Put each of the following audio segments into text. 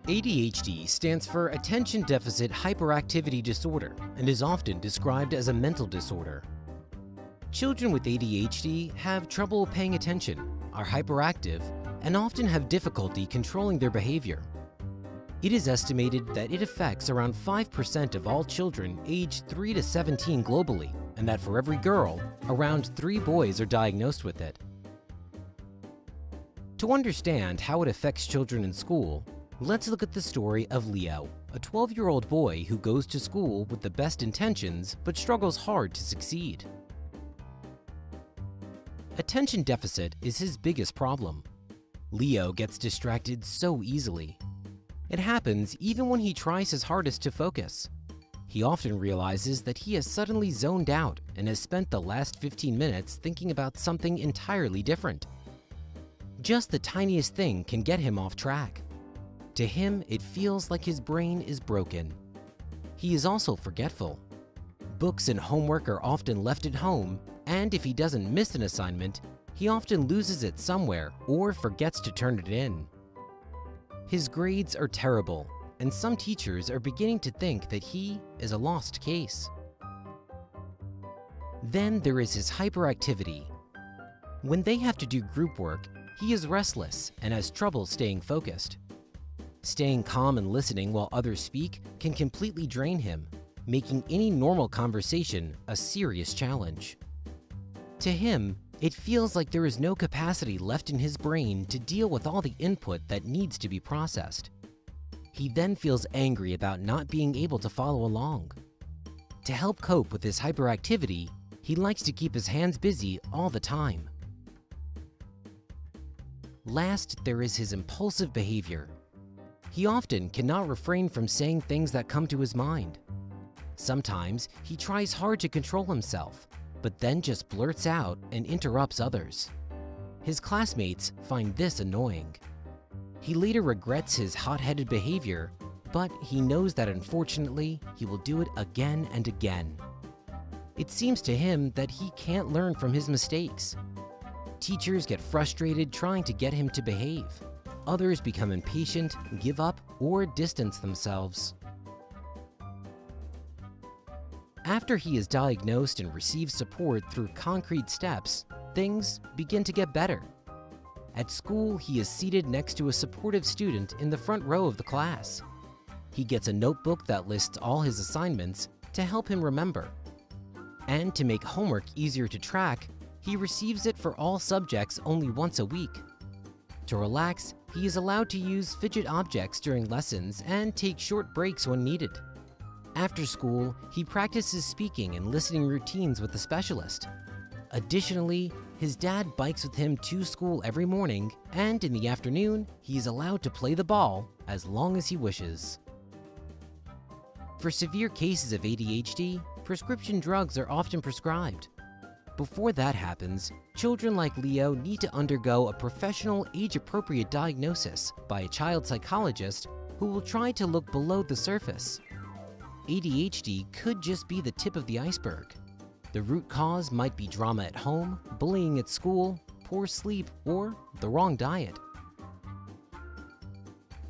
ADHD stands for Attention Deficit Hyperactivity Disorder and is often described as a mental disorder. Children with ADHD have trouble paying attention, are hyperactive, and often have difficulty controlling their behavior. It is estimated that it affects around 5% of all children aged 3 to 17 globally, and that for every girl, around 3 boys are diagnosed with it. To understand how it affects children in school, let's look at the story of Leo, a 12-year-old boy who goes to school with the best intentions but struggles hard to succeed. Attention deficit is his biggest problem. Leo gets distracted so easily. It happens even when he tries his hardest to focus. He often realizes that he has suddenly zoned out and has spent the last 15 minutes thinking about something entirely different. Just the tiniest thing can get him off track. To him, it feels like his brain is broken. He is also forgetful. Books and homework are often left at home, and if he doesn't miss an assignment, he often loses it somewhere or forgets to turn it in. His grades are terrible, and some teachers are beginning to think that he is a lost case. Then there is his hyperactivity. When they have to do group work, he is restless and has trouble staying focused. Staying calm and listening while others speak can completely drain him, making any normal conversation a serious challenge. To him, it feels like there is no capacity left in his brain to deal with all the input that needs to be processed. He then feels angry about not being able to follow along. To help cope with his hyperactivity, he likes to keep his hands busy all the time. Last, there is his impulsive behavior. He often cannot refrain from saying things that come to his mind. Sometimes he tries hard to control himself, but then just blurts out and interrupts others. His classmates find this annoying. He later regrets his hot-headed behavior, but he knows that unfortunately, he will do it again and again. It seems to him that he can't learn from his mistakes. Teachers get frustrated trying to get him to behave. Others become impatient, give up, or distance themselves. After he is diagnosed and receives support through concrete steps, things begin to get better. At school, he is seated next to a supportive student in the front row of the class. He gets a notebook that lists all his assignments to help him remember. And to make homework easier to track, he receives it for all subjects only once a week. To relax, he is allowed to use fidget objects during lessons and take short breaks when needed. After school, he practices speaking and listening routines with a specialist. Additionally, his dad bikes with him to school every morning, and in the afternoon, he is allowed to play the ball as long as he wishes. For severe cases of ADHD, prescription drugs are often prescribed. Before that happens, children like Leo need to undergo a professional, age-appropriate diagnosis by a child psychologist who will try to look below the surface. ADHD could just be the tip of the iceberg. The root cause might be drama at home, bullying at school, poor sleep, or the wrong diet.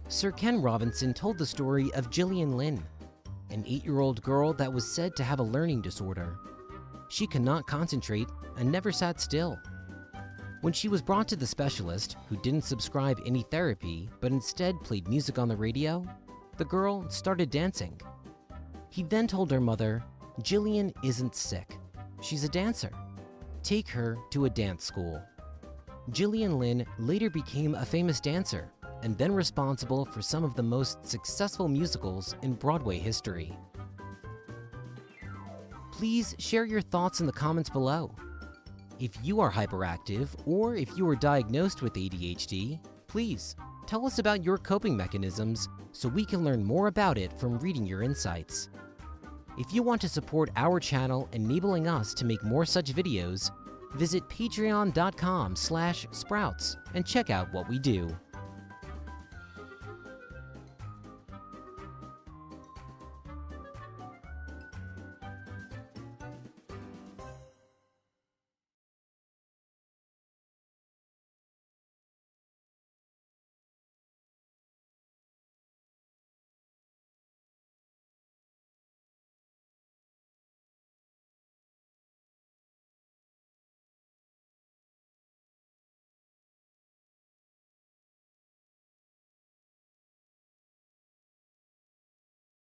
Sir Ken Robinson told the story of Gillian Lynn, an 8-year-old girl that was said to have a learning disorder. She could not concentrate and never sat still. When she was brought to the specialist, who didn't subscribe any therapy but instead played music on the radio, the girl started dancing. He then told her mother, "Gillian isn't sick. She's a dancer. Take her to a dance school." Gillian Lynn later became a famous dancer and then responsible for some of the most successful musicals in Broadway history. Please share your thoughts in the comments below. If you are hyperactive or if you are diagnosed with ADHD, please tell us about your coping mechanisms so we can learn more about it from reading your insights. If you want to support our channel, enabling us to make more such videos, visit patreon.com/sprouts and check out what we do.